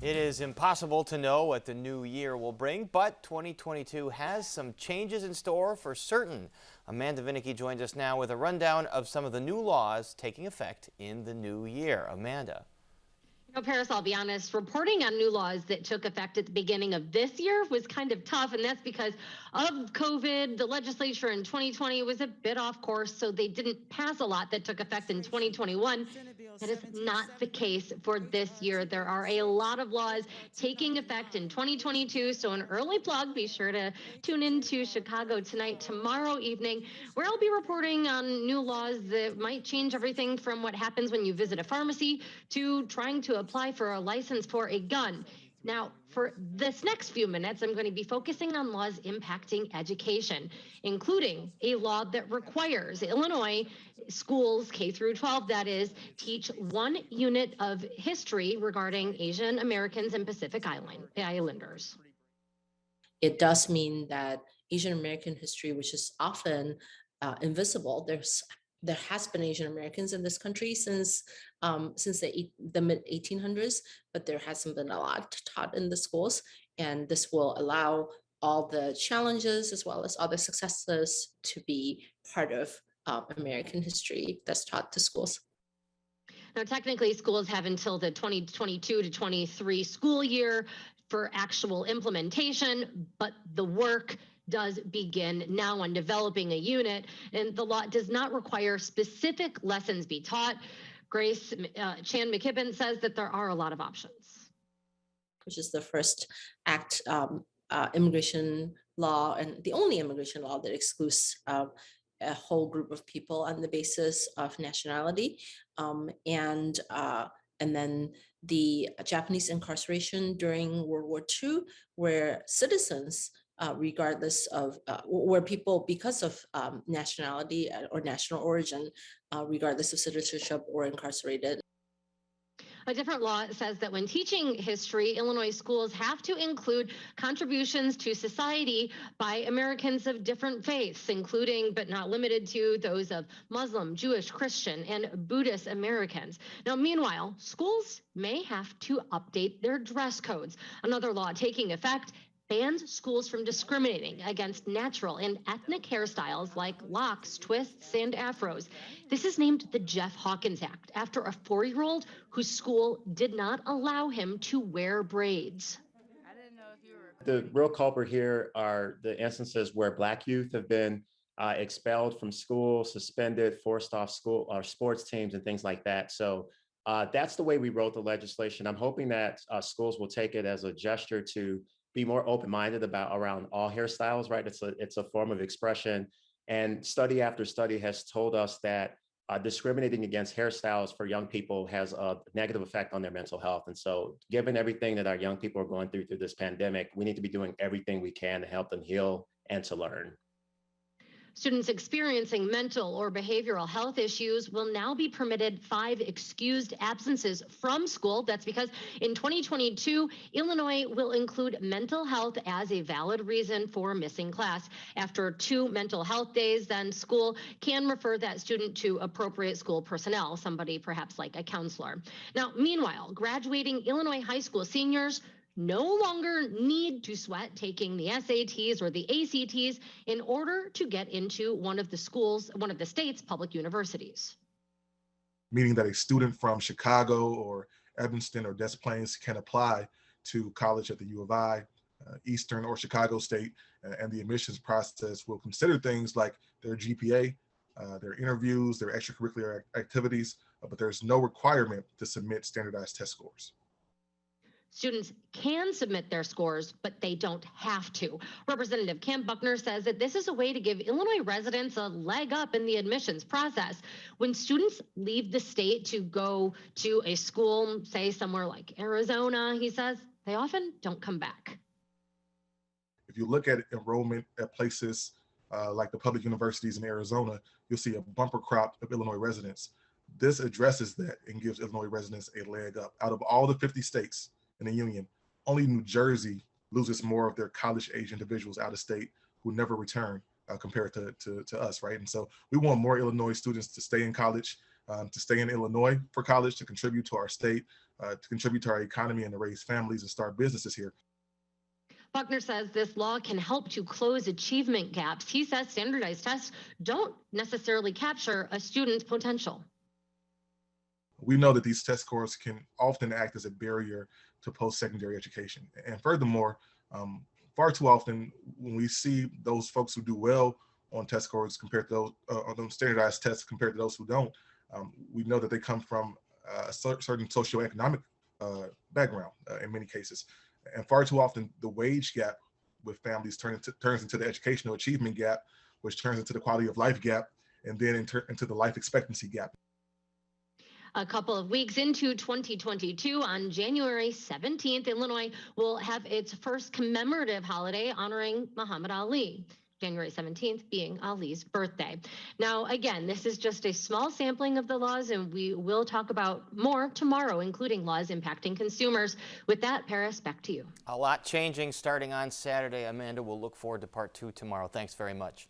It is impossible to know what the new year will bring, but 2022 has some changes in store for certain. Amanda Vinicky joins us now with a rundown of some of the new laws taking effect in the new year. Amanda. Paris, I'll be honest, reporting on new laws that took effect at the beginning of this year was kind of tough, and that's because of COVID. The legislature in 2020 was a bit off course, so they didn't pass a lot that took effect in 2021. That is not the case for this year. There are a lot of laws taking effect in 2022, so an early plug. Be sure to tune into Chicago Tonight tomorrow evening, where I'll be reporting on new laws that might change everything from what happens when you visit a pharmacy to trying to apply for a license for a gun. Now, for this next few minutes, I'm going to be focusing on laws impacting education, including a law that requires Illinois schools, K through 12, that is, teach 1 unit of history regarding Asian Americans and Pacific Islanders. It does mean that Asian American history, which is often invisible, there has been Asian Americans in this country since the mid 1800s, but there hasn't been a lot taught in the schools, and this will allow all the challenges as well as all the successes to be part of American history that's taught to schools. Now, technically, schools have until the 2022 to 23 school year for actual implementation, but the work does begin now on developing a unit, and the law does not require specific lessons be taught. Grace Chan McKibben says that there are a lot of options. Which is the first act immigration law, and the only immigration law that excludes a whole group of people on the basis of nationality, and then the Japanese incarceration during World War II, where citizens, regardless of where people, because of nationality or national origin, regardless of citizenship, were incarcerated. A different law says that when teaching history, Illinois schools have to include contributions to society by Americans of different faiths, including but not limited to those of Muslim, Jewish, Christian, and Buddhist Americans. Now, meanwhile, schools may have to update their dress codes. Another law taking effect bans schools from discriminating against natural and ethnic hairstyles like locks, twists, and afros. This is named the Jeff Hawkins Act, after a 4-year-old whose school did not allow him to wear braids. The real culprit here are the instances where Black youth have been expelled from school, suspended, forced off school or sports teams and things like that. So that's the way we wrote the legislation. I'm hoping that schools will take it as a gesture to be more open-minded around all hairstyles, right? It's a form of expression. And study after study has told us that discriminating against hairstyles for young people has a negative effect on their mental health. And so given everything that our young people are going through this pandemic, we need to be doing everything we can to help them heal and to learn. Students experiencing mental or behavioral health issues will now be permitted 5 excused absences from school. That's because in 2022, Illinois will include mental health as a valid reason for missing class. After 2 mental health days, then school can refer that student to appropriate school personnel, somebody perhaps like a counselor. Now, meanwhile, graduating Illinois high school seniors no longer need to sweat taking the SATs or the ACTs in order to get into one of the state's public universities. Meaning that a student from Chicago or Evanston or Des Plaines can apply to college at the U of I, Eastern or Chicago State, and the admissions process will consider things like their GPA, their interviews, their extracurricular activities, but there's no requirement to submit standardized test scores. Students can submit their scores, but they don't have to. Representative Cam Buckner says that this is a way to give Illinois residents a leg up in the admissions process. When students leave the state to go to a school, say somewhere like Arizona, he says, they often don't come back. If you look at enrollment at places like the public universities in Arizona, you'll see a bumper crop of Illinois residents. This addresses that and gives Illinois residents a leg up. Out of all the 50 states in the union, only New Jersey loses more of their college-age individuals out of state who never return compared to us, right? And so we want more Illinois students to stay in college, to stay in Illinois for college, to contribute to our state, to contribute to our economy and to raise families and start businesses here. Buckner says this law can help to close achievement gaps. He says standardized tests don't necessarily capture a student's potential. We know that these test scores can often act as a barrier to post-secondary education. And furthermore, far too often when we see those folks who do well on test scores compared to those on standardized tests compared to those who don't, we know that they come from a certain socioeconomic background in many cases. And far too often, the wage gap with families turns into the educational achievement gap, which turns into the quality of life gap, and then into the life expectancy gap. A couple of weeks into 2022, on January 17th, Illinois will have its first commemorative holiday honoring Muhammad Ali. January 17th being Ali's birthday. Now, again, this is just a small sampling of the laws, and we will talk about more tomorrow, including laws impacting consumers. With that, Paris, back to you. A lot changing starting on Saturday. Amanda, we'll look forward to part 2 tomorrow. Thanks very much.